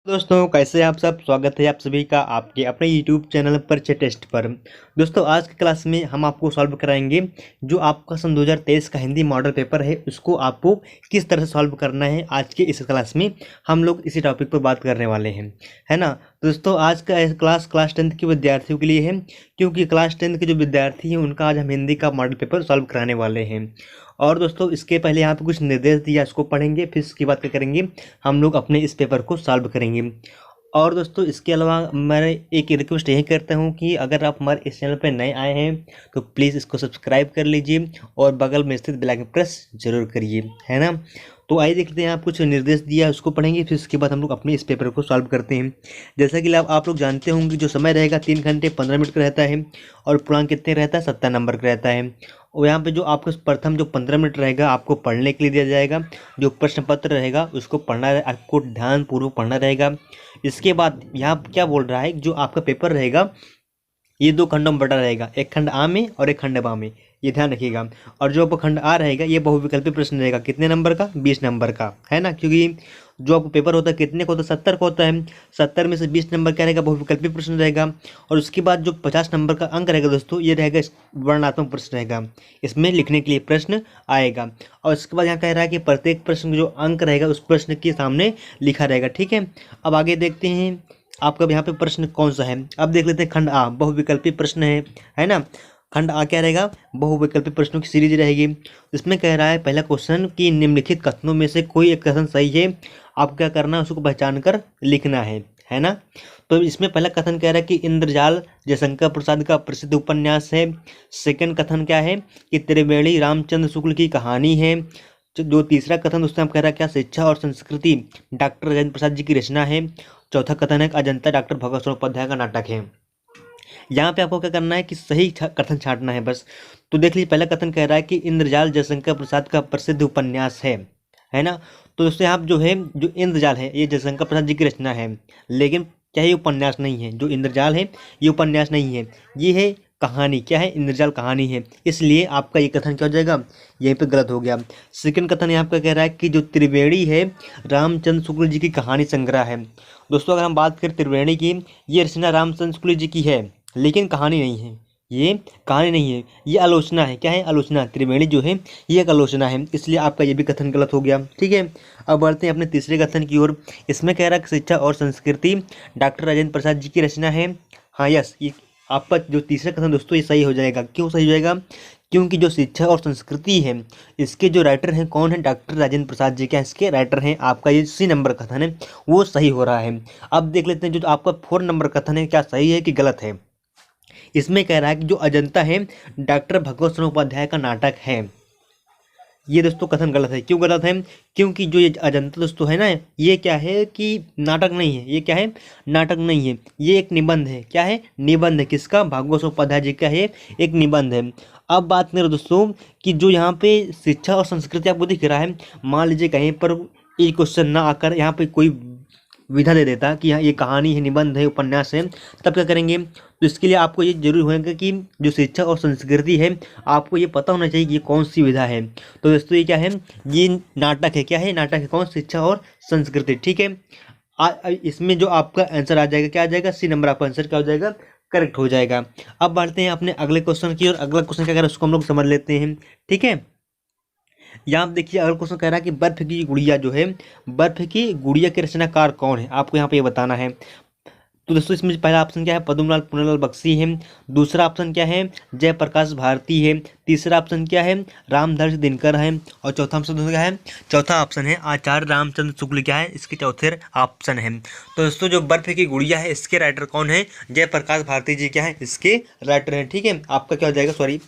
दोस्तों कैसे हैं आप सब। स्वागत है आप सभी का आपके अपने YouTube चैनल परिचय टेस्ट पर। दोस्तों आज की क्लास में हम आपको सॉल्व कराएंगे जो आपका सन 2023 का हिंदी मॉडल पेपर है, उसको आपको किस तरह से सॉल्व करना है। आज के इस क्लास में हम लोग इसी टॉपिक पर बात करने वाले हैं, है ना। दोस्तों आज का क्लास 10th के विद्यार्थियों के लिए है, क्योंकि क्लास 10th के जो विद्यार्थी हैं उनका आज हम हिंदी का मॉडल पेपर सॉल्व कराने वाले हैं। और दोस्तों इसके पहले यहाँ पे कुछ निर्देश दिया, इसको पढ़ेंगे, फिर इसकी बात करेंगे, हम लोग अपने इस पेपर को सॉल्व करेंगे। और दोस्तों इसके अलावा मैं एक रिक्वेस्ट यही करता हूँ कि अगर आप हमारे इस चैनल पर नए आए हैं तो प्लीज़ इसको सब्सक्राइब कर लीजिए और बगल में स्थित बेल आइकन प्रेस जरूर करिए, है ना। तो आइए देखते हैं, आप कुछ निर्देश दिया है उसको पढ़ेंगे, फिर उसके बाद हम लोग अपने इस पेपर को सॉल्व करते हैं। जैसा कि आप लोग जानते होंगे जो समय रहेगा 3 घंटे 15 मिनट का रहता है और पूर्णांक कितने रहता है 70 नंबर का रहता है। और यहाँ पे जो आपको प्रथम जो 15 मिनट रहेगा आपको पढ़ने के लिए दिया जाएगा, जो प्रश्न पत्र रहेगा उसको पढ़ना, आपको ध्यानपूर्वक पढ़ना रहेगा। इसके बाद यहाँ क्या बोल रहा है, जो आपका पेपर रहेगा ये 2 खंडों में बटा रहेगा, एक खंड आ में और एक खंड बा में, ये ध्यान रखिएगा। और जो आपका खंड आ रहेगा ये बहुविकल्पी प्रश्न रहेगा, कितने नंबर का 20 नंबर का, है ना। क्योंकि जो आपको पेपर होता है कितने का होता है 70 का होता है, 70 में से 20 नंबर क्या रहेगा, बहुविकल्पी प्रश्न रहेगा। और उसके बाद जो 50 नंबर का अंक रहेगा दोस्तों, ये रहेगा वर्णनात्मक प्रश्न रहेगा, इसमें लिखने के लिए प्रश्न आएगा। और उसके बाद यहाँ कह रहा है कि प्रत्येक प्रश्न जो अंक रहेगा उस प्रश्न के सामने लिखा रहेगा, ठीक है। अब आगे देखते हैं आपका यहाँ पे प्रश्न कौन सा है। अब देख लेते हैं खंड आ, बहुविकल्पी प्रश्न है ना। खंड आ क्या रहेगा, बहुविकल्पी प्रश्नों की सीरीज रहेगी। इसमें कह रहा है पहला क्वेश्चन कि निम्नलिखित कथनों में से कोई एक कथन सही है, आपको क्या करना है उसको पहचान कर लिखना है ना। तो इसमें पहला कथन कह रहा है कि इंद्रजाल जयशंकर प्रसाद का प्रसिद्ध उपन्यास है। सेकंड कथन क्या है कि त्रिवेणी रामचंद्र शुक्ल की कहानी है। जो तीसरा कथन दोस्तों आप कह रहा है क्या शिक्षा और संस्कृति डॉक्टर राजेंद्र प्रसाद जी की रचना है। चौथा कथन है अजंता डॉक्टर भगत सिंह उपाध्याय का नाटक है। यहाँ पे आपको क्या करना है कि सही कथन छांटना है बस। तो देख लीजिए पहला कथन कह रहा है कि इंद्रजाल जयशंकर प्रसाद का प्रसिद्ध उपन्यास है ना। तो दोस्तों यहाँ जो है, जो इंद्रजाल है ये जयशंकर प्रसाद जी की रचना है, लेकिन क्या ये उपन्यास नहीं है। जो इंद्रजाल है ये उपन्यास नहीं है, ये है कहानी। क्या है, इंद्रजाल कहानी है, इसलिए आपका ये कथन क्या हो जाएगा, यहीं पे गलत हो गया। सेकंड कथन यहाँ पे कह रहा है कि जो त्रिवेणी है रामचंद्र शुक्ल जी की कहानी संग्रह है। दोस्तों अगर हम बात करें त्रिवेणी की, ये रचना रामचंद्र शुक्ल जी की है, लेकिन कहानी नहीं है, ये कहानी नहीं है, ये आलोचना है। क्या है, आलोचना। त्रिवेणी जो है ये एक आलोचना है, इसलिए आपका ये भी कथन गलत हो गया, ठीक है। अब बढ़ते हैं अपने तीसरे कथन की ओर। इसमें कह रहा है कि शिक्षा और संस्कृति डॉक्टर राजेंद्र प्रसाद जी की रचना है। हाँ यस, ये आपका जो तीसरा कथन दोस्तों ये सही हो जाएगा। क्यों सही हो जाएगा, क्योंकि जो शिक्षा और संस्कृति है इसके जो राइटर हैं कौन है, डॉक्टर राजेंद्र प्रसाद जी, क्या इसके राइटर हैं। आपका ये सी नंबर कथन है वो सही हो रहा है। अब देख लेते हैं जो आपका 4 नंबर कथन है क्या सही है कि गलत है। इसमें कह रहा है कि जो अजंता है डॉक्टर भगवत सिंह उपाध्याय का नाटक है। ये दोस्तों कथन गलत है। क्यों गलत है, क्योंकि जो ये अजंता दोस्तों है ना, ये क्या है कि नाटक नहीं है। ये क्या है, नाटक नहीं है, ये एक निबंध है। क्या है, निबंध है। किसका, भगवत सिंह उपाध्याय जी का है, एक निबंध है। अब बात करें दोस्तों कि जो यहाँ पे शिक्षा और संस्कृति आपको दिख रहा है, मान लीजिए कहीं पर ये क्वेश्चन ना आकर यहाँ पे कोई विधा दे देता कि यहाँ ये कहानी है, निबंध है, उपन्यास है, तब क्या करेंगे। तो इसके लिए आपको ये जरूर होगा कि जो शिक्षा और संस्कृति है आपको ये पता होना चाहिए कि ये कौन सी विधा है। तो दोस्तों ये क्या है, ये नाटक है। क्या है, नाटक है। कौन, शिक्षा और संस्कृति, ठीक है। इसमें जो आपका आंसर आ जाएगा क्या आ जाएगा, सी नंबर आपका आंसर क्या हो जाएगा, करेक्ट हो जाएगा। अब बढ़ते हैं अपने अगले क्वेश्चन की और अगला क्वेश्चन क्या कह रहा है उसको हम लोग समझ लेते हैं, ठीक है। यहाँ आप देखिए अगला क्वेश्चन कह रहा है कि बर्फ की गुड़िया जो है, बर्फ की गुड़िया के रचनाकार कौन है, आपको यहाँ पे ये बताना है। तो दोस्तों इसमें पहला ऑप्शन क्या है, पद्मलाल पुन्नालाल बख्शी है। दूसरा ऑप्शन क्या है, जयप्रकाश भारती है। तीसरा ऑप्शन क्या है, रामधारी दिनकर है। और चौथा ऑप्शन क्या है, चौथा ऑप्शन है आचार्य रामचंद्र शुक्ल, क्या है इसके चौथे ऑप्शन है। तो दोस्तों जो बर्फ की गुड़िया है इसके राइटर कौन है, जयप्रकाश भारती जी, क्या है इसके राइटर हैं, ठीक है। आपका क्या हो जाएगा, सॉरी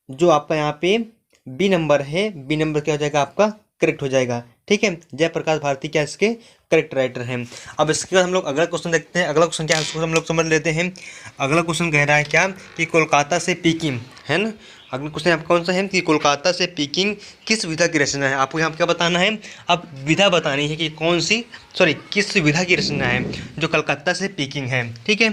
जो आपका यहाँ पे बी नंबर है, बी नंबर क्या हो जाएगा आपका करेक्ट हो जाएगा, ठीक है। जयप्रकाश भारती क्या इसके करेक्ट राइटर हैं। अब इसके बाद हम लोग अगला क्वेश्चन देखते हैं। अगला क्वेश्चन क्या है उसको हम लोग समझ लेते हैं। अगला क्वेश्चन कह रहा है क्या कि कोलकाता से पीकिंग, है ना। अगला क्वेश्चन आपका कौन सा है कि कोलकाता से पीकिंग किस विधा की रचना है। आपको यहाँ पे क्या बताना है, अब विधा बतानी है कि कौन सी, सॉरी किस विधा की रचना है जो कलकत्ता से पीकिंग है, ठीक है।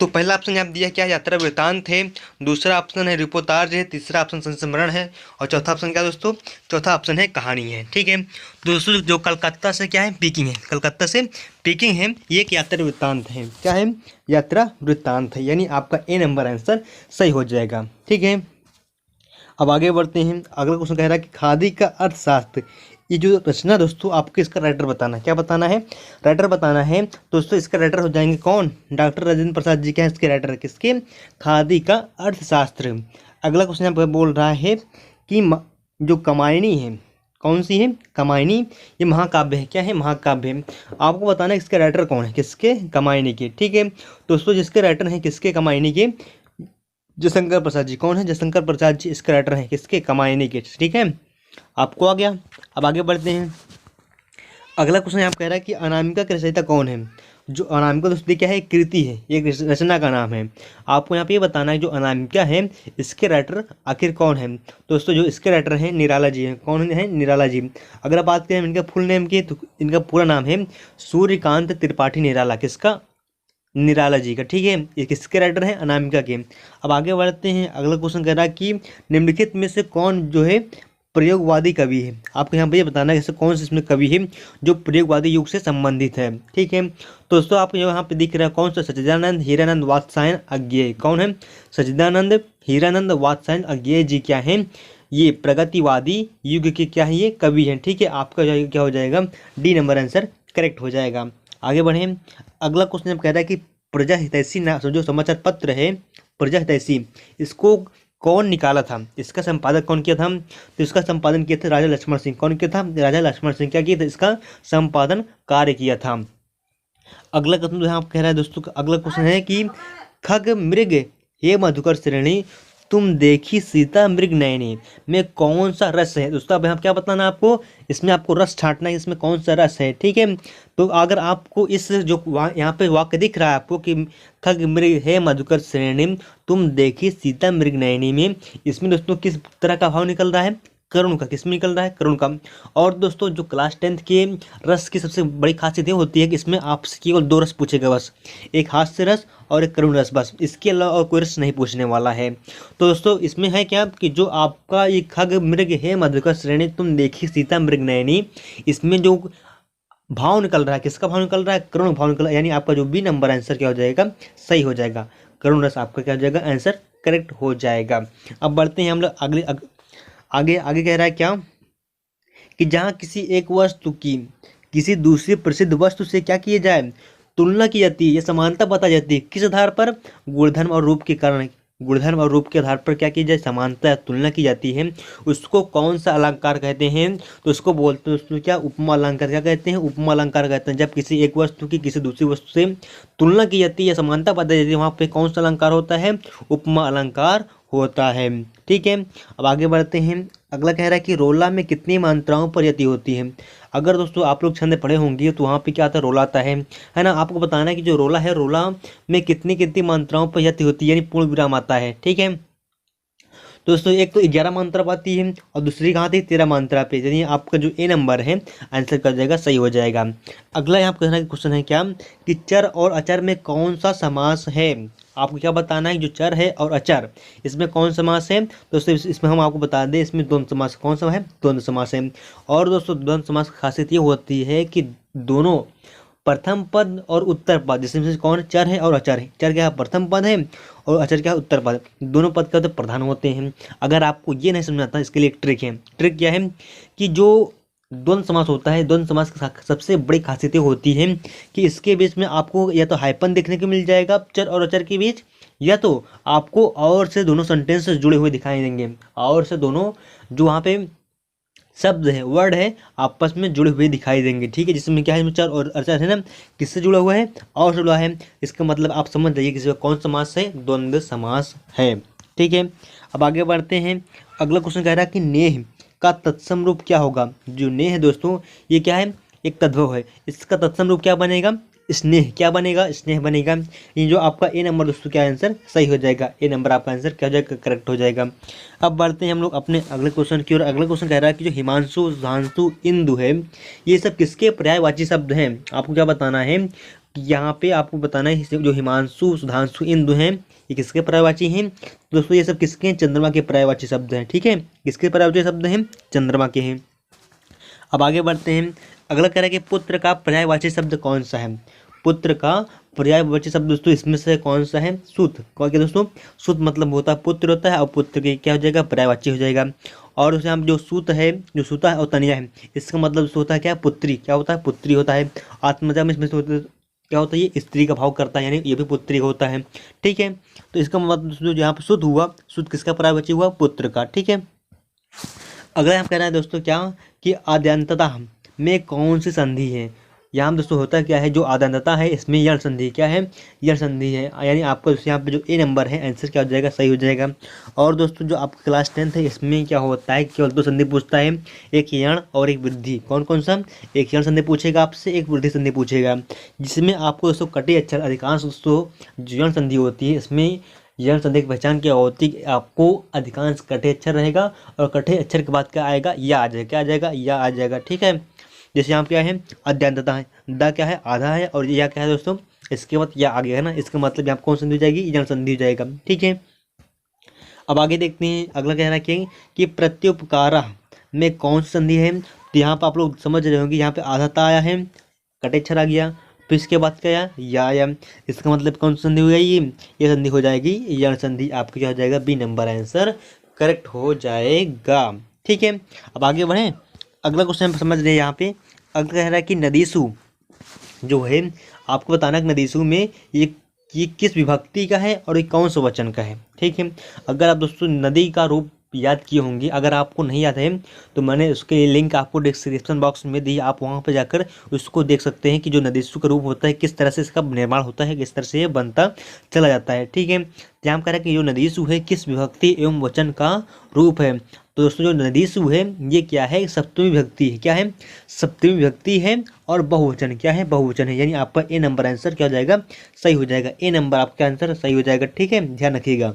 तो पहला ऑप्शन यहाँ दिया क्या है, यात्रा वृत्तांत है, दूसरा ऑप्शन है रिपोर्टाज है, तीसरा ऑप्शन संस्मरण है, और चौथा ऑप्शन क्या दोस्तों, चौथा ऑप्शन है कहानी है। ठीक है, तो दोस्तों जो कलकत्ता से क्या है पीकिंग है, कलकत्ता से पीकिंग है, ये एक यात्रा वृत्तांत है। क्या है, यात्रा वृत्तांत है, यानी आपका ए नंबर आंसर सही हो जाएगा। ठीक है, अब आगे बढ़ते हैं। अगला क्वेश्चन कह रहा है कि खादी का अर्थशास्त्र, ये जो रचना दोस्तों आपको इसका राइटर बताना है। क्या बताना है, राइटर बताना है दोस्तों। इसका राइटर हो जाएंगे कौन, डॉक्टर राजेंद्र प्रसाद जी। क्या है इसके राइटर, किसके, खादी का अर्थशास्त्र। अगला क्वेश्चन यहाँ पर बोल रहा है कि जो कमायनी है, कौन सी है, कमायनी, ये महाकाव्य है। क्या है, महाकाव्य है। आपको बताना है इसके राइटर कौन है, किसके, कमायनी के। ठीक है दोस्तों, जिसके राइटर हैं किसके, कमायनी के, जयशंकर प्रसाद जी। कौन है, जयशंकर प्रसाद जी इसके राइटर हैं, किसके, कमायनी के। ठीक है, आपको आ गया। अब आगे बढ़ते हैं। अगला क्वेश्चन यहाँ कह रहा है कि अनामिका की रचयिता कौन है। जो अनामिका दोस्तों क्या है, एक कृति है, एक रचना का नाम है। आपको यहाँ पे ये बताना है जो अनामिका है इसके राइटर आखिर कौन है। दोस्तों जो इसके राइटर हैं निराला जी हैं। कौन है, निराला जी। अगर बात करें इनका फुल नेम की तो इनका पूरा नाम है सूर्यकांत त्रिपाठी निराला। किसका, निराला जी का। ठीक है, ये किसके राइटर हैं, अनामिका के। अब आगे बढ़ते हैं। अगला क्वेश्चन कह रहा है कि निम्नलिखित में से कौन जो है प्रयोगवादी कवि है। आपको यहाँ पे ये बताना है कि कौन सा इसमें कवि है जो प्रयोगवादी युग से संबंधित है। ठीक है, तो दोस्तों आपको यहाँ पे दिख रहा है कौन सा, सच्चिदानंद हीरानंद वात्स्यायन अज्ञेय। कौन है, सच्चिदानंद हीरानंद वात्स्यायन अज्ञेय जी क्या है, ये प्रगतिवादी युग के क्या है, ये कवि हैं। ठीक है, आपका क्या हो जाएगा, डी नंबर आंसर करेक्ट हो जाएगा। आगे बढ़ें। अगला क्वेश्चन कह रहा है कि प्रजा हितैषी जो समाचार पत्र है प्रजा हितैषी, इसको कौन निकाला था, इसका संपादक कौन किया था। तो इसका संपादन किया था राजा लक्ष्मण सिंह। कौन किया था, राजा लक्ष्मण सिंह क्या किया था, इसका संपादन कार्य किया था। अगला क्वेश्चन जो है आप कह रहा है दोस्तों, अगला क्वेश्चन है कि खग मृग हे मधुकर श्रेणी तुम देखी सीता मृग नयनी में कौन सा रस है। दोस्तों अब यहाँ क्या बताना आपको, इसमें आपको रस छांटना है, इसमें कौन सा रस है। ठीक है, तो अगर आपको इस जो यहाँ पे वाक्य दिख रहा है आपको कि खग मृग है मधुकर श्रेणी तुम देखी सीता मृग नयनी में, इसमें दोस्तों किस तरह का भाव निकल रहा है, करुण का। किसमें निकल रहा है, करुण का। और दोस्तों जो क्लास 10th के रस की सबसे बड़ी खासियत ये होती है कि इसमें आपसे केवल 2 रस पूछेगा बस, एक हास्य रस और एक करुण रस, बस इसके अलावा और कोई रस नहीं पूछने वाला है। तो दोस्तों इसमें है क्या कि जो आपका ये खग मृग है मधुकर श्रेणी तुम देखी सीता मृग नयनी, इसमें जो भाव निकल रहा है, किसका भाव निकल रहा है, करुण भाव निकल रहा है। यानी आपका जो बी नंबर आंसर क्या हो जाएगा, सही हो जाएगा। करुण रस आपका क्या हो जाएगा, आंसर करेक्ट हो जाएगा। अब बढ़ते हैं हम लोग आगे आगे कह रहा है क्या कि जहाँ किसी एक वस्तु की किसी दूसरी प्रसिद्ध वस्तु से क्या किया जाए, तुलना की जाती है या समानता बताई जाती है। किस आधार पर, गुणधर्म और रूप के कारण, गुणधर्म और रूप के आधार पर क्या की जाए, समानता या तुलना की जाती है। उसको कौन सा अलंकार कहते हैं, तो उसको बोलते हैं उसको क्या, उपमा अलंकार। क्या कहते हैं, उपमा अलंकार कहते हैं। जब किसी एक वस्तु की किसी दूसरी वस्तु से तुलना की जाती है या समानता बताई जाती है, वहाँ पे कौन सा अलंकार होता है, उपमा अलंकार होता है। ठीक है, अब आगे बढ़ते हैं। अगला कह रहा है कि रोला में कितनी मात्राओं पर यति होती है। अगर दोस्तों आप लोग छंद पढ़े होंगे तो वहाँ पे क्या आता है, रोला आता है ना। आपको बताना है कि जो रोला है, रोला में कितनी कितनी मात्राओं पर यति होती है, यानी पूर्ण विराम आता है। ठीक है दोस्तों, एक तो 11 मात्रा पर आती है और दूसरी कहाँ थी, 13 मात्रा पे। यानी आपका जो ए नंबर है आंसर कर जाएगा, सही हो जाएगा। अगला यहाँ कहना क्वेश्चन है क्या कि चर और अचर में कौन सा समास है। आपको क्या बताना है, जो चर है और अचर इसमें कौन समास है। दोस्तों इसमें हम आपको बता दें, इसमें द्वंद्व समास। कौन सा है, द्वंद्व समास है। और दोस्तों द्वंद्व समास की खासियत ये होती है कि दोनों प्रथम पद और उत्तर पद, जिसमें कौन चर है और अचर है। चर क्या है, प्रथम पद है, और अचर क्या है, उत्तर पद। दोनों पद क्या होते हैं, प्रधान होते हैं। अगर आपको ये नहीं समझाता, इसके लिए एक ट्रिक है। ट्रिक क्या है कि जो द्वंद्व समास होता है, द्वंद्व समास की सबसे बड़ी खासियत होती है कि इसके बीच में आपको या तो हाइपन देखने को मिल जाएगा चर और अचर के बीच, या तो आपको और से दोनों सेंटेंस जुड़े हुए दिखाई देंगे। और से दोनों जो वहाँ पे शब्द है, वर्ड है, आपस में जुड़े हुए दिखाई देंगे। ठीक है, जिसमें क्या है, चर और अचर है ना, किससे जुड़ा हुआ है, और से जुड़ा है। इसका मतलब आप समझ जाइए किसी का कौन समास है, द्वंद्व समास है। ठीक है, अब आगे बढ़ते हैं। अगला क्वेश्चन कह रहा है कि नेह का तत्सम रूप क्या होगा। जो नेह है दोस्तों, ये क्या है, एक तद्भव है। इसका तत्सम रूप क्या बनेगा, स्नेह। क्या बनेगा, स्नेह बनेगा। ये जो आपका ए नंबर दोस्तों क्या आंसर सही हो जाएगा, ए नंबर आपका आंसर क्या हो जाएगा, करेक्ट हो जाएगा। अब बढ़ते हैं हम लोग अपने अगले क्वेश्चन की ओर। अगला क्वेश्चन कह रहा है कि जो हिमांशु, सुधांशु, इंदु है, ये सब किसके पर्यायवाची शब्द हैं। आपको क्या बताना है, कि यहाँ पे आपको बताना है जो हिमांशु सुधांशु इन दो हैं ये किसके पर्यायवाची हैं। दोस्तों ये सब किसके हैं, चंद्रमा के पर्यायवाची शब्द हैं। ठीक है, किसके पर्यायवाची शब्द हैं, चंद्रमा के हैं। अब आगे बढ़ते हैं। अगला कह रहा है कि पुत्र का पर्यायवाची शब्द कौन सा है। पुत्र का पर्यायवाची शब्द दोस्तों इसमें से कौन सा है, सुत। कौन क्या दोस्तों, सुत मतलब होता है पुत्र होता है, और पुत्र के क्या हो जाएगा, पर्यायवाची हो जाएगा। और उसे हम जो सूत है, जो सूता है और तनिया है, इसका मतलब होता है क्या, पुत्री। क्या होता है, पुत्री होता है। आत्मजा में इसमें से क्या होता है, ये स्त्री का भाव करता है, यानी ये भी पुत्री होता है। ठीक है, तो इसका मतलब जो यहाँ पे शुद्ध हुआ, शुद्ध किसका पर्यायवाची हुआ, पुत्र का। ठीक है, अगला हम कह रहे हैं दोस्तों क्या, कि आद्यंतता में कौन सी संधि है। यहाँ दोस्तों होता क्या है, जो आद्यंतता है इसमें यण संधि क्या है, यण संधि है। यानी आपको यहाँ पे जो ए नंबर है आंसर क्या हो जाएगा, सही हो जाएगा। और दोस्तों जो आपका क्लास 10th है इसमें क्या होता है, केवल दो संधि पूछता है, एक यण और एक वृद्धि। कौन कौन सा, एक यण संधि पूछेगा आपसे, एक वृद्धि संधि पूछेगा, जिसमें आपको दोस्तों कटे अक्षर अधिकांश दोस्तों जो यण संधि होती है इसमें यण संधि की पहचान क्या होती है, आपको अधिकांश कटे अक्षर रहेगा, और कटे अक्षर के बाद क्या आएगा, या आ जाएगा। क्या आ जाएगा, या आ जाएगा। ठीक है, जैसे यहाँ क्या है, अद्यंतता है, द क्या है, आधा है, और या क्या है दोस्तों, इसके बाद या आ गया है ना, इसका मतलब यहाँ कौन संधि हो जाएगी, यण संधि हो जाएगा। ठीक है, अब आगे देखते हैं। अगला कह रहा है कि प्रत्युपकारा में कौन सी संधि है। तो यहाँ पर आप लोग समझ रहे होंगे, यहाँ पे आधाता आया है, कटे अक्षर आ गया, फिर इसके बाद क्या आया, या आया। इसका मतलब कौन सी संधि हो जाएगी, ये संधि हो जाएगी यण संधि। आपका क्या हो जाएगा, बी नंबर आंसर करेक्ट हो जाएगा। ठीक है, अब आगे बढ़ें। अगला क्वेश्चन समझ रहे हैं यहाँ पे। अगला कह रहा है कि नदीसु जो है, आपको बताना है नदीसु में ये किस विभक्ति का है और ये कौन सा वचन का है। ठीक है, अगर आप दोस्तों नदी का रूप याद किए होंगे, अगर आपको नहीं याद है तो मैंने उसके लिंक आपको डिस्क्रिप्शन बॉक्स में दी, आप वहाँ पर जाकर उसको देख सकते हैं कि जो नदीसु का रूप होता है किस तरह से इसका निर्माण होता है, किस तरह से ये बनता चला जाता है। ठीक है, यहाँ कह रहा है कि जो नदीसु है किस विभक्ति एवं वचन का रूप है। तो दोस्तों जो नदीसु है ये क्या है, सप्तमी विभक्ति है। क्या है, सप्तमी विभक्ति है, और बहुवचन क्या है, बहुवचन है। यानी आपका ए नंबर आंसर क्या हो जाएगा, सही हो जाएगा। ए नंबर आपका आंसर सही हो जाएगा। ठीक है, ध्यान रखिएगा।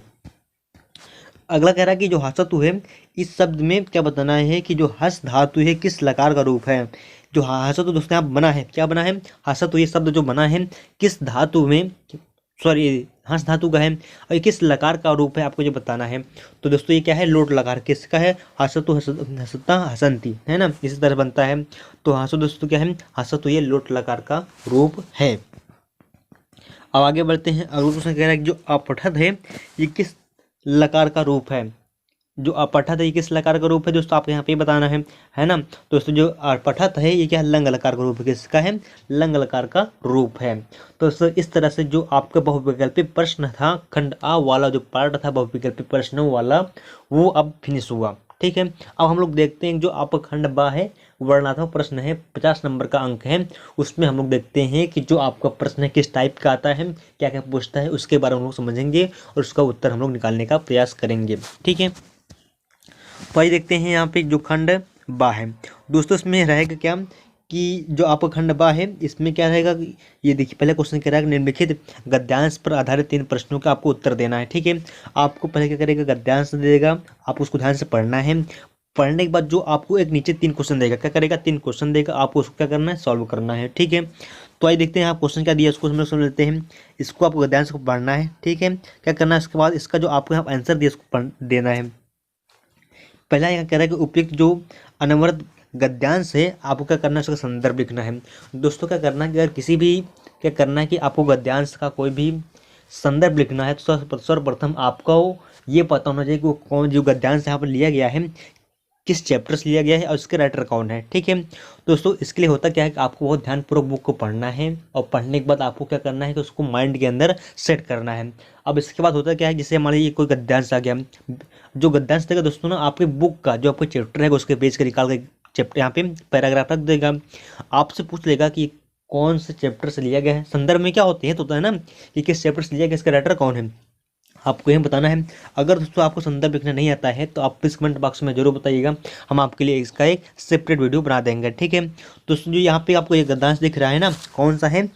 अगला कह रहा है कि जो हसतु है, इस शब्द में क्या बताना है कि जो हस धातु है किस लकार का रूप है। जो हसतु दोस्तों यहाँ बना है, क्या बना है, हसतु ये शब्द जो बना है किस धातु में, सॉरी हंस धातु का है, और ये किस लकार का रूप है आपको जो बताना है। तो दोस्तों ये क्या है, लोट लकार किसका है, हसतु हसता हसंती, है ना, इसी तरह बनता है। तो हसतु दोस्तों क्या है, हसतु ये लोट लकार का रूप है। अब आगे बढ़ते हैं। अगला क्वेश्चन कह रहा है कि जो अपठत है ये किस लकार का रूप है। जो अपठत है ये किस लकार का रूप है दोस्तों, आपको यहाँ पे बताना है ना। दोस्तों जो अपठत है ये क्या है, लंग लकार का रूप है। किसका है, लंग लकार का रूप है। तो दोस्तों इस तरह से जो आपका बहुविकल्पी प्रश्न था, खंड आ वाला जो पार्ट था बहुविकल्पी प्रश्नों वाला, वो अब फिनिश हुआ। ठीक है, अब हम लोग देखते हैं जो आपका खंड बा है, वर्णनात्मक प्रश्न है, 50 नंबर का अंक है। उसमें हम लोग देखते हैं कि जो आपका प्रश्न है किस टाइप का आता है, क्या क्या पूछता है, उसके बारे में हम लोग समझेंगे और उसका उत्तर हम लोग निकालने का प्रयास करेंगे। ठीक है, तो आइए देखते हैं यहाँ पे जो खंड बा है दोस्तों, इसमें रहेगा क्या कि जो आपका खंड बा है इसमें क्या रहेगा, ये देखिए पहले क्वेश्चन कह रहा है कि निम्नलिखित गद्यांश पर आधारित 3 प्रश्नों का आपको उत्तर देना है। ठीक है, आपको पहले क्या करेगा, गद्यांश देगा, आपको उसको ध्यान से पढ़ना है। पढ़ने के बाद जो आपको एक नीचे 3 क्वेश्चन देगा, क्या करेगा, 3 क्वेश्चन देगा, आपको उसको क्या करना है, सॉल्व करना है। ठीक है, तो आइए देखते हैं आप क्वेश्चन क्या दिया, उसको हम लोग समझ लेते हैं। इसको आपको गद्यांश को पढ़ना है। ठीक है, क्या करना है, उसके बाद इसका जो आपको यहाँ आंसर दिया उसको देना है। पहला यहाँ कह रहा है कि उपयुक्त जो अनवरत गद्यांश है आपको क्या करना है, उसका संदर्भ लिखना है। दोस्तों क्या करना है कि अगर किसी भी क्या करना है कि आपको गद्यांश का कोई भी संदर्भ लिखना है तो सर्वप्रथम आपको ये पता होना चाहिए कि कौन जो गद्यांश यहाँ पर लिया गया है किस चैप्टर से लिया गया है और इसके राइटर कौन है। ठीक है दोस्तों, इसके लिए होता क्या है कि आपको बहुत ध्यानपूर्वक बुक को पढ़ना है और पढ़ने के बाद आपको क्या करना है कि उसको माइंड के अंदर सेट करना है। अब इसके बाद होता क्या है, जैसे मान लीजिए कोई गद्यांश आ गया, जो गद्यांश देगा दोस्तों ना आपके बुक का जो आपका चैप्टर है उसके पेज के निकाल के चैप्टर यहाँ पे पैराग्राफ रख देगा, आपसे पूछ लेगा कि कौन से चैप्टर से लिया गया है। संदर्भ में क्या होते हैं तो होता है ना कि किस चैप्टर से लिया गया, इसका राइटर कौन है, आपको यह बताना है। अगर दोस्तों आपको संदर्भ लिखना नहीं आता है तो आप प्लीज़ कमेंट बॉक्स में जरूर बताइएगा, हम आपके लिए इसका एक सेपरेट वीडियो बना देंगे। ठीक है दोस्तों, जो यहाँ पे आपको ये गद्यांश दिख रहा है ना, कौन सा है,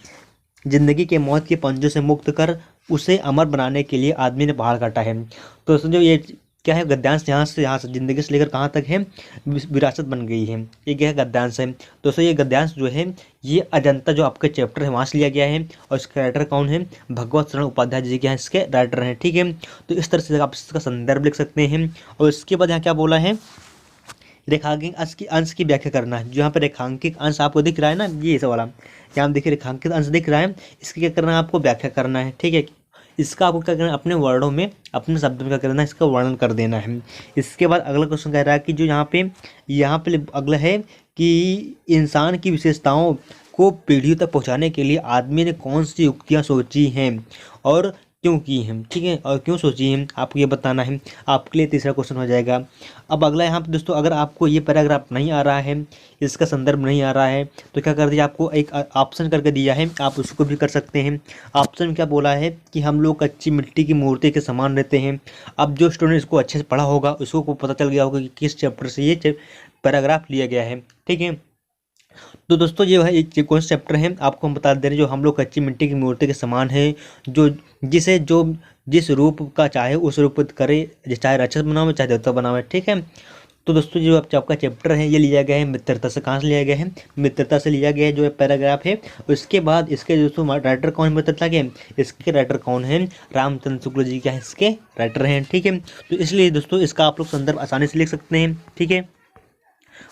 जिंदगी के मौत के पंजों से मुक्त कर उसे अमर बनाने के लिए आदमी ने पहाड़ काटा है। तो दोस्तों जो ये क्या है, गद्यांश यहाँ से जिंदगी से लेकर कहाँ तक है, विरासत बन गई है, ये क्या है, गद्यांश है। दोस्तों ये गद्यांश जो है ये अजंता जो आपके चैप्टर है वहाँ से लिया गया है, और इसके राइटर कौन है, भगवत शरण उपाध्याय जी के यहाँ इसके राइटर हैं, ठीक है। तो इस तरह से आप इसका संदर्भ लिख सकते हैं। और इसके बाद यहाँ क्या बोला है, रेखांकित अंश की व्याख्या करना है। जो यहाँ पे रेखांकित अंश आपको दिख रहा है ना, ये इस वाला, यहाँ देखिए रेखांकित अंश दिख रहा है, इसकी क्या करना है, आपको व्याख्या करना है, ठीक है। इसका आपको क्या करना है, अपने वर्डों में, अपने शब्दों में क्या करना है, इसका वर्णन कर देना है। इसके बाद अगला क्वेश्चन कह रहा है कि जो यहाँ पे अगला है कि इंसान की विशेषताओं को पीढ़ियों तक पहुँचाने के लिए आदमी ने कौन सी युक्तियाँ सोची हैं और क्यों की हैं, ठीक है, और क्यों सोची हैं, आपको ये बताना है। आपके लिए तीसरा क्वेश्चन हो जाएगा। अब अगला यहाँ पे दोस्तों, अगर आपको ये पैराग्राफ नहीं आ रहा है, इसका संदर्भ नहीं आ रहा है, तो क्या कर दिया, आपको एक ऑप्शन करके दिया है, आप उसको भी कर सकते हैं। ऑप्शन में क्या बोला है कि हम लोग कच्ची मिट्टी की मूर्ति के समान रहते हैं। अब जो स्टूडेंट इसको अच्छे से पढ़ा होगा उसको पता चल गया होगा कि किस चैप्टर से ये पैराग्राफ लिया गया है, ठीक है। तो दोस्तों ये है एक कौन सा चैप्टर है, आपको हम बता दे रहे हैं, जो हम लोग कच्ची मिट्टी की मूर्ति के समान है, जो जिस रूप का चाहे उस रूप करे, चाहे राक्षस बनावे चाहे देवता बनावे, ठीक है। तो दोस्तों जो आपका चैप्टर है ये लिया गया है मित्रता से। कहाँ से लिया गया है, मित्रता से लिया गया है जो पैराग्राफ है। उसके बाद इसके दोस्तों राइटर कौन है मित्रता के, इसके राइटर कौन है, रामचंद्र शुक्ल जी क्या है इसके राइटर हैं, ठीक है। तो इसलिए दोस्तों इसका आप लोग संदर्भ आसानी से लिख सकते हैं, ठीक है।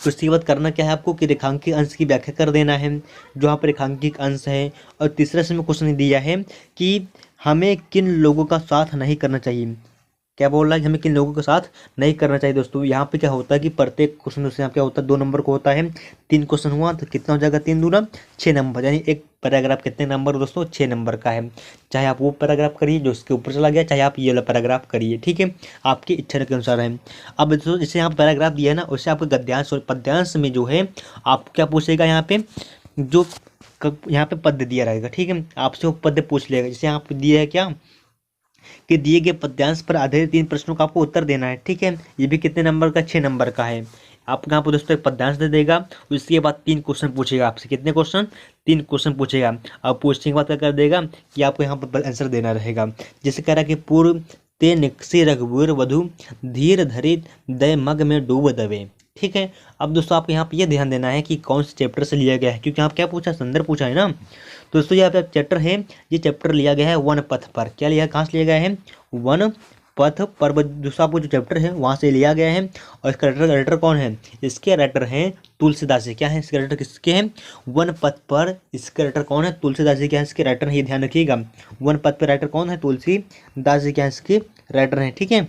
उसके बाद करना क्या है आपको कि रेखांकित अंश की व्याख्या कर देना है, जो यहाँ पर रेखांकित अंश है। और तीसरा से में क्वेश्चन दिया है कि हमें किन लोगों का साथ नहीं करना चाहिए। क्या बोल रहा है कि हमें किन लोगों के साथ नहीं करना चाहिए। दोस्तों यहाँ पे क्या होता है कि प्रत्येक क्वेश्चन दोस्तों यहाँ क्या होता है, 2 नंबर को होता है। 3 क्वेश्चन हुआ तो कितना हो जाएगा, 3 दूना 6 नंबर, यानी एक पैराग्राफ कितने नंबर दोस्तों, 6 नंबर का है। चाहे आप वो पैराग्राफ करिए जो उसके ऊपर चला गया, चाहे आप ये वाला पैराग्राफ करिए, ठीक है, आपकी इच्छा के अनुसार है। अब दोस्तों जैसे यहाँ पैराग्राफ दिया है ना, उससे आपको गद्यांश और पद्यांश में जो है आपको क्या पूछेगा, यहाँ पे जो यहाँ पे पद्य दिया रहेगा, ठीक है, आपसे वो पद्य पूछ लेगा। जैसे यहाँ पे दिया है क्या कि दिए गए पद्यांश पर आधारित 3 प्रश्नों का आपको उत्तर देना है, ठीक है। ये भी कितने नंबर का, 6 नंबर का है। आपको यहाँ पर दोस्तों एक पद्यांश दे देगा, उसके बाद 3 क्वेश्चन पूछेगा आपसे। कितने क्वेश्चन, 3 क्वेश्चन पूछेगा। अब पूछने के बाद क्या कर देगा कि आपको यहाँ पर आंसर देना रहेगा। जैसे कह रहा है कि पूर्व ते निकसी रघुवीर वधु धीर धरित दय मग में डूब दबे, ठीक है। अब दोस्तों आपको यहाँ पे ये ध्यान देना है कि कौन से चैप्टर से लिया गया है, क्योंकि आप क्या पूछा, संदर्भ पूछा है ना। तो दोस्तों यहाँ पे चैप्टर है, ये चैप्टर लिया गया है वन पथ पर। क्या लिया, कहाँ से लिया गया है, वन पथ पर। दूसरा आपको जो चैप्टर है वहाँ से लिया गया है। और इसका राइटर कौन है, इसके राइटर हैं तुलसीदास जी। क्या है इसके राइटर, किसके हैं, वन पथ पर। इसके राइटर कौन है, तुलसीदास जी। क्या है इसके राइटर है, ये ध्यान रखिएगा। वन पथ पर राइटर कौन है, तुलसीदास जी क्या है इसके राइटर हैं, ठीक है।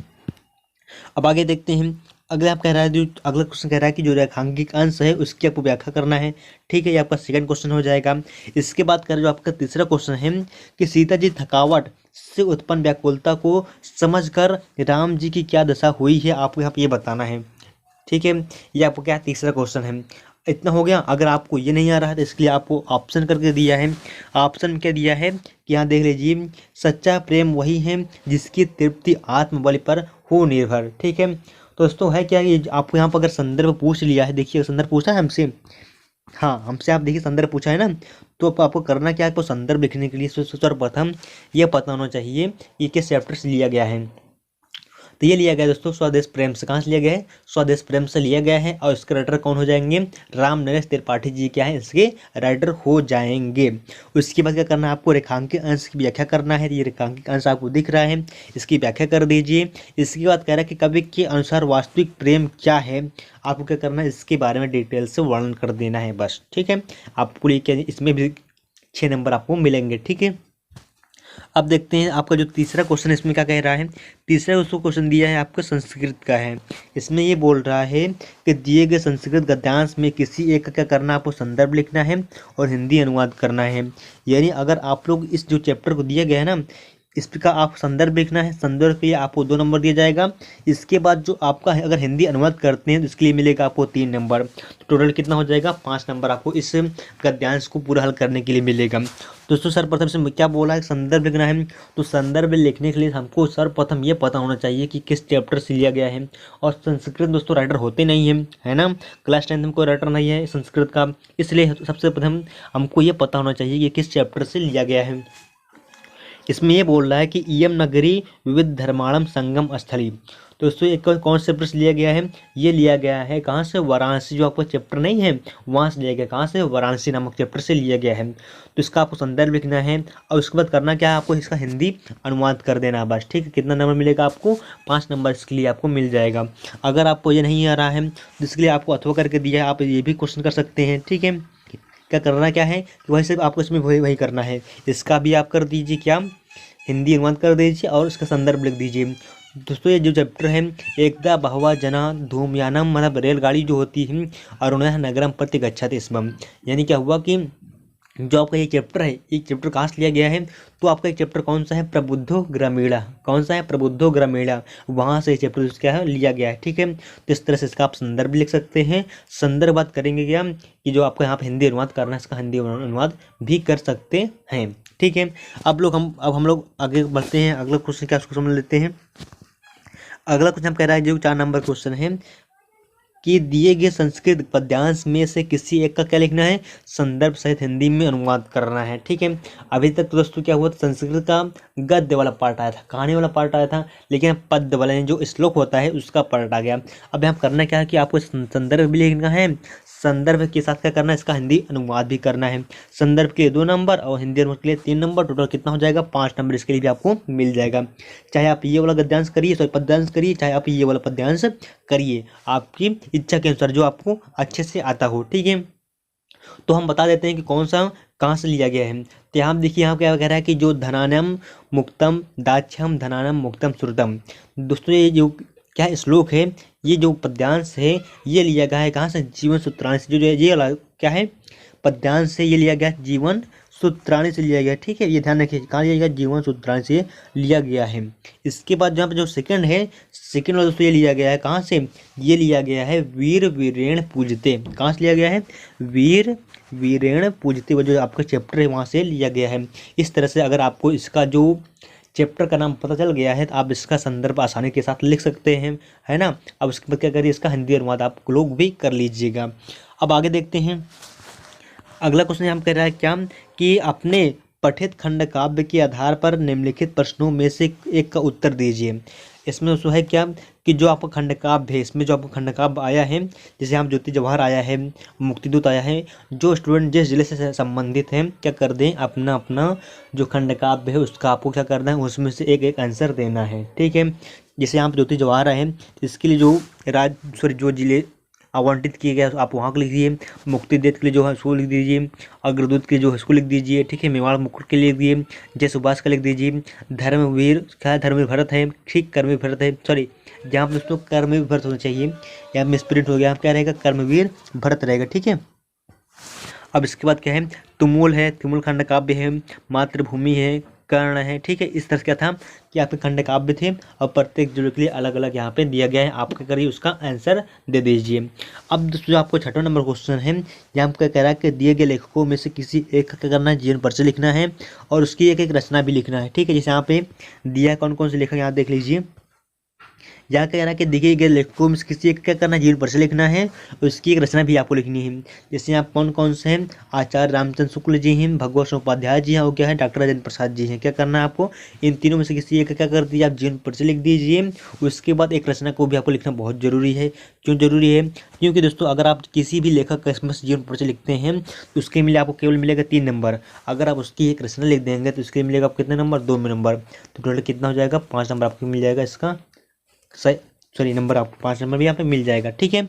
अब आगे देखते हैं। अगला आप कह रहा है, जो अगला क्वेश्चन कह रहा है कि जो रेखांकित अंश है उसकी आपको व्याख्या करना है, ठीक है। ये आपका सेकंड क्वेश्चन हो जाएगा। इसके बाद कर जो आपका तीसरा क्वेश्चन है कि सीता जी थकावट से उत्पन्न व्याकुलता को समझकर राम जी की क्या दशा हुई है, आपको यहाँ पे ये बताना है, ठीक है। ये आपको क्या तीसरा क्वेश्चन है। इतना हो गया। अगर आपको ये नहीं आ रहा है तो इसके लिए आपको ऑप्शन करके दिया है। ऑप्शन क्या दिया है कि यहाँ देख लीजिए, सच्चा प्रेम वही है जिसकी तृप्ति आत्मबल पर हो निर्भर, ठीक है। तो दोस्तों है क्या, ये आपको यहाँ पर अगर संदर्भ पूछ लिया है, देखिए संदर्भ पूछा है हमसे, हाँ हमसे आप देखिए संदर्भ पूछा है ना, तो आपको करना क्या है, आपको संदर्भ लिखने के लिए सर्वप्रथम ये पता होना चाहिए ये किस चैप्टर से लिया गया है। तो ये लिया गया दोस्तों स्वदेश प्रेम से। कहाँ से लिया गया है, स्वदेश प्रेम से लिया गया है। और इसके राइटर कौन हो जाएंगे, राम नरेश त्रिपाठी जी क्या है इसके राइटर हो जाएंगे। उसके बाद क्या करना है, आपको रेखांकित अंश की व्याख्या करना है। ये रेखांकित अंश आपको दिख रहा है, इसकी व्याख्या कर दीजिए। इसके बाद कह रहा है कि कवि के अनुसार वास्तविक प्रेम क्या है, आपको क्या करना है, इसके बारे में डिटेल से वर्णन कर देना है बस, ठीक है। आपको इसमें भी 6 नंबर आपको मिलेंगे, ठीक है। अब देखते हैं आपका जो तीसरा क्वेश्चन है इसमें क्या कह रहा है। तीसरा उसको क्वेश्चन दिया है आपका संस्कृत का है। इसमें ये बोल रहा है कि दिए गए संस्कृत गद्यांश में किसी एक का क्या करना, आपको संदर्भ लिखना है और हिंदी अनुवाद करना है। यानी अगर आप लोग इस जो चैप्टर को दिया गया है ना, इसका आप संदर्भ लिखना है। संदर्भ के लिए आपको 2 नंबर दिया जाएगा। इसके बाद जो आपका है, अगर हिंदी अनुवाद करते हैं तो इसके लिए मिलेगा आपको 3 नंबर। तो टोटल कितना हो जाएगा, 5 नंबर आपको इस गद्यांश को पूरा हल करने के लिए मिलेगा। दोस्तों सर्वप्रथम से क्या बोला है, संदर्भ लिखना है। तो संदर्भ लिखने के लिए हमको सर्वप्रथम ये पता होना चाहिए कि किस चैप्टर से लिया गया है। और संस्कृत दोस्तों राइटर होते नहीं है ना, क्लास 10 में कोई राइटर नहीं है संस्कृत का, इसलिए सबसे प्रथम हमको ये पता होना चाहिए कि किस चैप्टर से लिया गया है। इसमें ये बोल रहा है कि इयम नगरी विविध धर्माणम संगम स्थली। दोस्तों ये कौन से चैप्टर से लिया गया है, ये लिया गया है कहाँ से, वाराणसी, जो आपका चैप्टर नहीं है वहाँ से लिया गया, कहाँ से, वाराणसी नामक चैप्टर से लिया गया है। तो इसका आपको संदर्भ लिखना है और उसके बाद करना क्या है, आपको इसका हिंदी अनुवाद कर देना बस, ठीक है। कितना नंबर मिलेगा आपको, 5 नंबर इसके लिए आपको मिल जाएगा। अगर आपको ये नहीं आ रहा है तो इसके लिए आपको अथवा करके दिया है, आप ये भी क्वेश्चन कर सकते हैं, ठीक है। क्या करना क्या है कि वही सिर्फ आपको इसमें वही करना है, इसका भी आप कर दीजिए क्या, हिंदी अनुवाद कर दीजिए और इसका संदर्भ लिख दीजिए। दोस्तों ये जो चैप्टर है, एकदा बहवा जना धूमयानम, मतलब रेलगाड़ी जो होती है, अरुणः नगरम प्रति गच्छति स्म, यानी क्या हुआ कि जो आपका ये चैप्टर है, ये चैप्टर कहाँ से लिया गया है, तो आपका एक चैप्टर कौन सा है, प्रबुद्धो ग्रामीणा, कौन सा है, प्रबुद्धो ग्रामीणा, वहाँ से ये चैप्टर क्या है लिया गया है, ठीक है। तो इस तरह से इसका आप संदर्भ लिख सकते हैं। संदर्भ बात करेंगे क्या कि जो आपको यहाँ पे हिंदी अनुवाद करना है, इसका हिंदी अनुवाद भी कर सकते हैं, ठीक है। अब हम लोग आगे बढ़ते हैं, अगला क्वेश्चन क्या उसको समझ लेते हैं। अगला क्वेश्चन हम कह रहा है जो 4 नंबर क्वेश्चन है कि दिए गए संस्कृत पद्यांश में से किसी एक का क्या लिखना है, संदर्भ सहित हिंदी में अनुवाद करना है, ठीक है। अभी तक तो दोस्तों क्या हुआ, संस्कृत का गद्य वाला पार्ट आया था, कहानी वाला पार्ट आया था, लेकिन पद्य वाला जो श्लोक होता है उसका पार्ट आ गया। अब यहाँ करना क्या है कि आपको संदर्भ भी लिखना है, संदर्भ के साथ क्या करना है, इसका हिंदी अनुवाद भी करना है। संदर्भ के 2 नंबर और हिंदी अनुवाद के लिए 3 नंबर, टोटल कितना हो जाएगा, 5 नंबर इसके लिए भी आपको मिल जाएगा। चाहे आप ये वाला गद्यांश करिए, सॉरी पद्यांश करिए, चाहे आप ये वाला पद्यांश करिए, आपकी इच्छा के अनुसार जो आपको अच्छे से आता हो, ठीक है। तो हम बता देते हैं कि कौन सा कहाँ से लिया गया है। तो यहाँ देखिए, यहाँ क्या कह रहा है कि जो धनानम मुक्तम दाक्ष्यम धनानम मुक्तम श्रुतम, दोस्तों ये जो क्या श्लोक है, ये जो पद्यांश है ये लिया गया है कहाँ से, जीवन सूत्राणी से। जो ये वाला क्या है पद्यांश से, ये लिया गया जीवन सूत्राणी से लिया गया, ठीक है। ये ध्यान रखिए कहाँ लिया गया, जीवन सूत्राणी से लिया गया है। इसके बाद जहाँ पे जो सेकंड है, सेकंड वाला दोस्तों ये लिया गया है कहाँ से, ये लिया गया है वीर वीरेण पूजते, कहाँ से लिया गया है, वीर वीरेण पूजते, वो जो आपका चैप्टर है वहाँ से लिया गया है। इस तरह से अगर आपको इसका जो चैप्टर का नाम पता चल गया है तो आप इसका संदर्भ आसानी के साथ लिख सकते हैं, है ना। अब उसके बाद क्या करिए, इसका हिंदी अनुवाद आप लोग भी कर लीजिएगा। अब आगे देखते हैं, अगला क्वेश्चन हम कह रहा है क्या कि अपने पठित खंड काव्य के आधार पर निम्नलिखित प्रश्नों में से एक का उत्तर दीजिए। इसमें दोस्तों है क्या कि जो आपका खंड काव्य है, इसमें जो आपका खंड काव्य आया है, जैसे हम ज्योति जवाहर आया है, मुक्तिदूत आया है, जो स्टूडेंट जिस जिले से संबंधित हैं क्या कर दें, अपना अपना जो खंड काव्य है उसका आपको क्या करना है, उसमें से एक आंसर देना है, ठीक है। जैसे यहाँ पर ज्योति जवाहर आए हैं, इसके लिए जो जिले आवंटित किए गए आप वहाँ को लिख दीजिए, मुक्तिदूत के लिए जो है उसको लिख दीजिए, अग्रदूत के जो है उसको लिख दीजिए, ठीक है। मेवाड़ मुकुट के लिए लिख दीजिए, जय सुभाष का लिख दीजिए, धर्मवीर क्या धर्मवीर भरत है, ठीक, कर्मवीर भरत है, सॉरी जहाँ पर दोस्तों कर्मवीर भरत होना चाहिए, यहाँ मिसप्रिंट हो गया, आप क्या रहेगा, कर्मवीर भरत रहेगा, ठीक है। अब इसके बाद क्या है, तुमुल है, तुमुल खंड काव्य है, मातृभूमि है, कर्ण है, ठीक है। इस तरह से क्या था कि आपके खंड काव्य थे और प्रत्येक जिले के लिए अलग अलग यहाँ पे दिया गया है, आप क्या करिए उसका आंसर दे दीजिए। अब दोस्तों आपको 6वां नंबर क्वेश्चन है, यहाँ पे कह रहा है कि दिए गए लेखकों में से किसी एक का क्या करना है, जीवन परिचय लिखना है और उसकी एक रचना भी लिखना है, ठीक है। जैसे यहाँ पे दिया कौन कौन से लेखक यहाँ देख लीजिए, यहाँ कह रहा है कि दिए गए लेखकों में किसी एक क्या करना है, जीवन परिचय लिखना है, उसकी एक रचना भी आपको लिखनी है। जैसे आप कौन कौन से हैं, आचार्य रामचंद्र शुक्ल जी हैं, भगवत उपाध्याय जी हैं और क्या है डॉक्टर राजेंद्र प्रसाद जी हैं। क्या करना है आपको, इन तीनों में से किसी एक क्या कर दीजिए, आप जीवन परिचय लिख दीजिए। उसके बाद एक रचना को भी आपको लिखना बहुत जरूरी है। क्यों जरूरी है, क्योंकि दोस्तों अगर आप किसी भी लेखक का इसमें जीवन परिचय लिखते हैं तो उसके लिए आपको केवल मिलेगा 3 नंबर। अगर आप उसकी एक रचना लिख देंगे तो उसके लिए मिलेगा आपको कितने नंबर, 2 नंबर। तो टोटल कितना हो जाएगा, 5 नंबर आपको मिल जाएगा। इसका सॉरी नंबर आपको 5 नंबर भी यहाँ पे मिल जाएगा, ठीक है।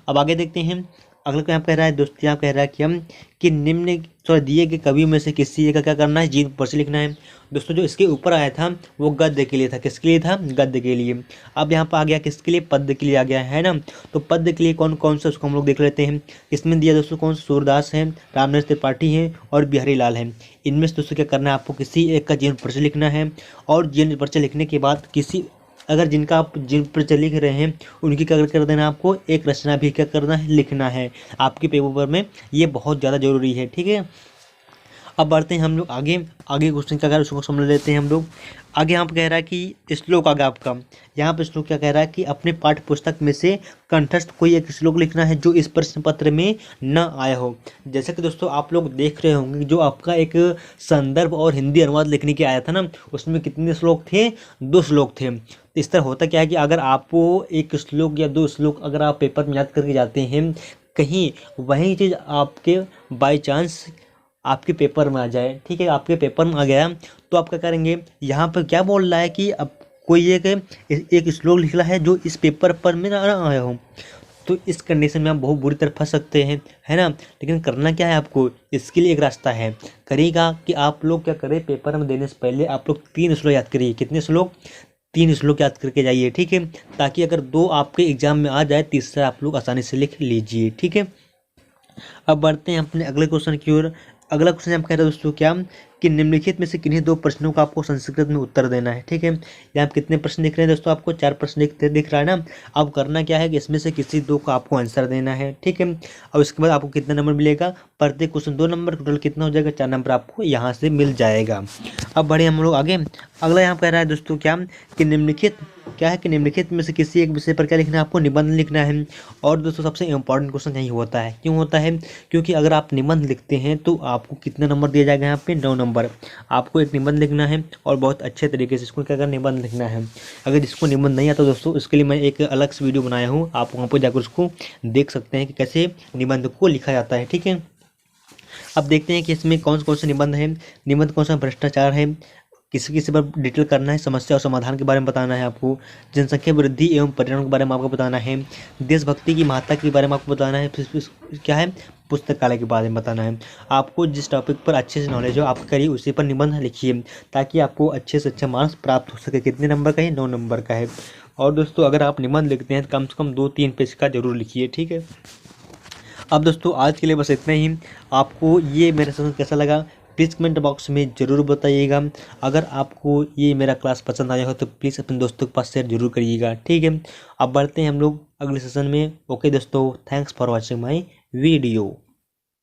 अब आगे देखते हैं, अगला क्या कह रहा है दोस्तों, यहाँ कह रहा है कि हम कि निम्न दिए गए कवियों में से किसी एक का क्या करना है, जीवन परिचय लिखना है। दोस्तों जो इसके ऊपर आया था वो गद्य के लिए था, किसके लिए था, गद्य के लिए। अब यहाँ पर आ गया किसके लिए, पद्य के लिए आ गया है ना। तो पद्य के लिए कौन कौन सा उसको हम लोग देख लेते हैं। इसमें दिया दोस्तों कौन सा, सूरदास है, रामनरेश त्रिपाठी हैं और बिहारी लाल हैं। इनमें से दोस्तों क्या करना है, आपको किसी एक का जीवन परिचय लिखना है और जीवन परिचय लिखने के बाद किसी अगर जिनका आप जिन परिचय लिख रहे हैं उनकी क्या कर देना, आपको एक रचना भी क्या करना है, लिखना है। आपके पेपर में ये बहुत ज़्यादा जरूरी है, ठीक है। अब बढ़ते हैं हम लोग आगे। आगे क्वेश्चन क्या कह रहा है उसको समझ लेते हैं हम लोग। आगे यहाँ पर कह रहा है कि श्लोक आगे आपका, यहाँ पर श्लोक क्या कह रहा है कि अपने पाठ्य पुस्तक में से कंठस्थ कोई एक श्लोक लिखना है जो इस प्रश्न पत्र में न आया हो। जैसे कि दोस्तों आप लोग देख रहे होंगे जो आपका एक संदर्भ और हिंदी अनुवाद लिखने के आया था ना, उसमें कितने श्लोक थे, 2 श्लोक थे। तो इस तरह होता क्या है कि अगर आपको एक श्लोक या 2 श्लोक अगर आप पेपर में याद करके जाते हैं, कहीं वही चीज़ आपके बाई चांस आपके पेपर में आ जाए, ठीक है, आपके पेपर में आ गया तो आप क्या करेंगे, यहाँ पर क्या बोल रहा है कि अब कोई एक श्लोक लिखना है जो इस पेपर पर में ना आया हो, तो इस कंडीशन में आप बहुत बुरी तरह फंस सकते हैं, है ना। लेकिन करना क्या है आपको, इसके लिए एक रास्ता है, करिएगा कि आप लोग क्या करें, पेपर में देने से पहले आप लोग 3 श्लोक याद करिए। कितने श्लोक, 3 श्लोक याद करके जाइए, ठीक है, ताकि अगर 2 आपके एग्जाम में आ जाए, तीसरा आप लोग आसानी से लिख लीजिए, ठीक है। अब बढ़ते हैं अपने अगले क्वेश्चन की ओर। अगला क्वेश्चन हम कह रहे हैं दोस्तों क्या, कि निम्नलिखित में से किन्हीं 2 प्रश्नों का आपको संस्कृत में उत्तर देना है, ठीक है। यहाँ आप कितने प्रश्न दिख रहे हैं दोस्तों, आपको 4 प्रश्न दिख रहा है ना। अब करना क्या है कि इसमें से किसी 2 का आपको आंसर देना है, ठीक है। और उसके बाद आपको कितना नंबर मिलेगा, प्रत्येक क्वेश्चन 2 नंबर, टोटल कितना हो जाएगा, 4 नंबर आपको यहाँ से मिल जाएगा। अब बढ़े हम लोग आगे। अगला यहाँ कह रहा है दोस्तों क्या, कि निम्नलिखित में से किसी एक विषय पर क्या लिखना है, आपको निबंध लिखना है। और दोस्तों सबसे इंपॉर्टेंट क्वेश्चन यही होता है, क्यों होता है, क्योंकि अगर आप निबंध लिखते हैं तो आपको कितना नंबर दिया जाएगा, यहाँ पे 9 नंबर। आपको एक निबंध लिखना है और बहुत अच्छे तरीके से इसको क्या करना, निबंध लिखना है। अगर जिसको निबंध नहीं आता दोस्तों, उसके लिए मैं एक अलग से वीडियो बनाया हूँ, आप वहाँ पर जाकर उसको देख सकते हैं कि कैसे निबंध को लिखा जाता है, ठीक है। अब देखते हैं कि इसमें कौन कौन से निबंध है। निबंध कौन सा, भ्रष्टाचार है, किसी किसी पर डिटेल करना है, समस्या और समाधान के बारे में बताना है आपको, जनसंख्या वृद्धि एवं पर्यावरण के बारे में आपको बताना है, देशभक्ति की महत्ता के बारे में आपको बताना है, फिर क्या है, पुस्तकालय के बारे में बताना है। आपको जिस टॉपिक पर अच्छे से नॉलेज हो आप करिए, उसी पर निबंध लिखिए, ताकि आपको अच्छे से अच्छा मार्क्स प्राप्त हो सके। कितने नंबर का है, 9 नंबर का है। और दोस्तों अगर आप निबंध लिखते हैं तो कम से कम 2-3 पेज का जरूर लिखिए, ठीक है। अब दोस्तों आज के लिए बस इतना ही। आपको ये मेरा सेशन कैसा लगा प्लीज़ कमेंट बॉक्स में ज़रूर बताइएगा। अगर आपको ये मेरा क्लास पसंद आया हो तो प्लीज़ अपने दोस्तों के पास शेयर जरूर करिएगा, ठीक है। अब बढ़ते हैं हम लोग अगले सेशन में। ओके दोस्तों, thanks for watching my video.